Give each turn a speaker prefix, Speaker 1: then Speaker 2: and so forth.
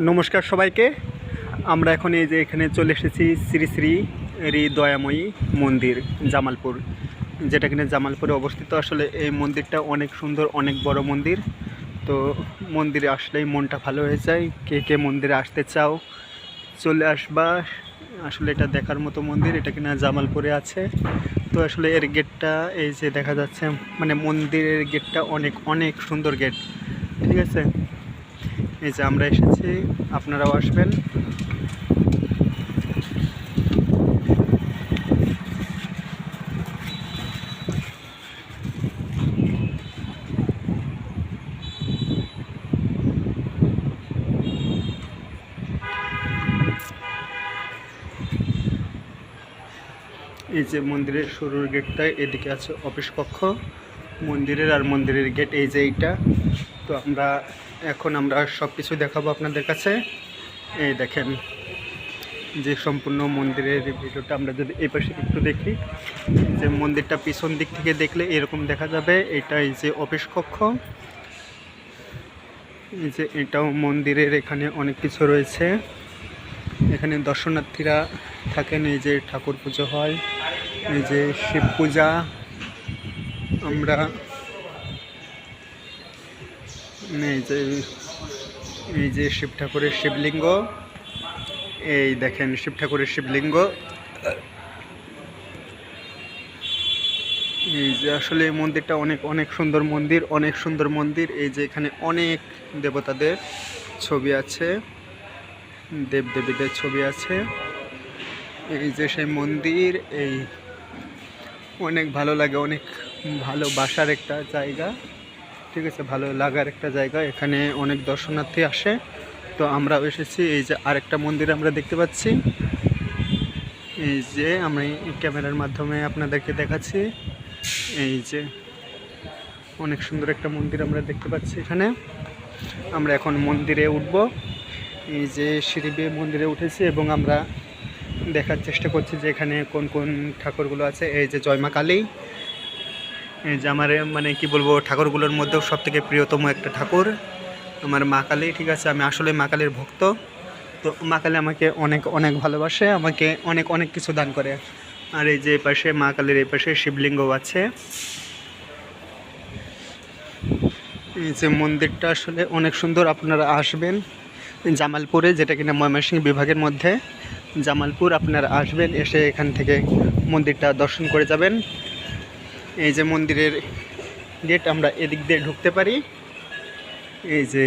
Speaker 1: নমস্কার সবাইকে। আমরা এখন এই যে এখানে চলে এসেছি শ্রী শ্রী হৃদয়াময়ী মন্দির জামালপুর, যেটা কিনা জামালপুরে অবস্থিত। আসলে এই মন্দিরটা অনেক সুন্দর, অনেক বড় মন্দির। তো মন্দিরে আসলেই মনটা ভালো হয়ে যায়। কে কে মন্দিরে আসতে চাও চলে আসবা। আসলে এটা দেখার মতো মন্দির, এটা কিনা জামালপুরে আছে। তো আসলে এর গেটটা এই যে দেখা যাচ্ছে, মানে মন্দিরের গেটটা অনেক অনেক সুন্দর গেট, ঠিক আছে। এই যে আমরা এসেছি, আপনারাও আসবেন। এই যে মন্দিরের শুরুর গেটটা, এদিকে আছে অফিস কক্ষ মন্দিরের, আর মন্দিরের গেট এই যে এইটা। তো আমরা সব কিছু দেখাবো আপনাদের কাছে। এই দেখেন যে সম্পূর্ণ মন্দিরের ভিডিওটা আমরা যদি এই পাশে একটু দেখি, যে মন্দিরটা পিছন দিক থেকে দেখলে এরকম দেখা যাবে। এটা এই যে অফিস কক্ষ, এই যে এটাও মন্দিরের, এখানে অনেক কিছু রয়েছে। এখানে দর্শনার্থীরা থাকেন, এই যে ঠাকুর পুজো হয়, এই যে শিব পূজা। আমরা এই যে শিব ঠাকুরের শিবলিঙ্গ, এই দেখেন শিব ঠাকুরের শিবলিঙ্গ। এই যে আসলে এই মন্দিরটা অনেক অনেক সুন্দর মন্দির, অনেক সুন্দর মন্দির। এই যে এখানে অনেক দেবতাদের ছবি আছে, দেবদেবীদের ছবি আছে। এই যে সেই মন্দির, এই অনেক ভালো লাগে, অনেক ভালোবাসার একটা জায়গা, ঠিক আছে, ভালো লাগার একটা জায়গা। এখানে অনেক দর্শনার্থী আসে। তো আমরাও এসেছি। এই যে আরেকটা মন্দির আমরা দেখতে পাচ্ছি, এই যে আমি ক্যামেরার মাধ্যমে আপনাদেরকে দেখাচ্ছি। এই যে অনেক সুন্দর একটা মন্দির আমরা দেখতে পাচ্ছি এখানে। আমরা এখন মন্দিরে উঠব। এই যে সিঁড়ি বেয়ে মন্দিরে উঠেছি এবং আমরা দেখার চেষ্টা করছি যে এখানে কোন কোন ঠাকুরগুলো আছে। এই যে জয় মা কালী, এই যে আমার মানে কি বলবো, ঠাকুরগুলোর মধ্যেও সবথেকে প্রিয়তম একটা ঠাকুর আমার মা কালী, ঠিক আছে। আমি আসলে মা কালীর ভক্ত। তো মা কালী আমাকে অনেক অনেক ভালোবাসে, আমাকে অনেক অনেক কিছু দান করে। আর এই যে পাশে মা কালীর এই পাশে শিবলিঙ্গ আছে। এই যে মন্দিরটা আসলে অনেক সুন্দর। আপনারা আসবেন জামালপুরে, যেটা কিনা ময়মনসিংহ বিভাগের মধ্যে জামালপুর। আপনারা আসবেন, এসে এখান থেকে মন্দিরটা দর্শন করে যাবেন। এই যে মন্দিরের গেট, আমরা এদিক দিয়ে ঢুকতে পারি। এই যে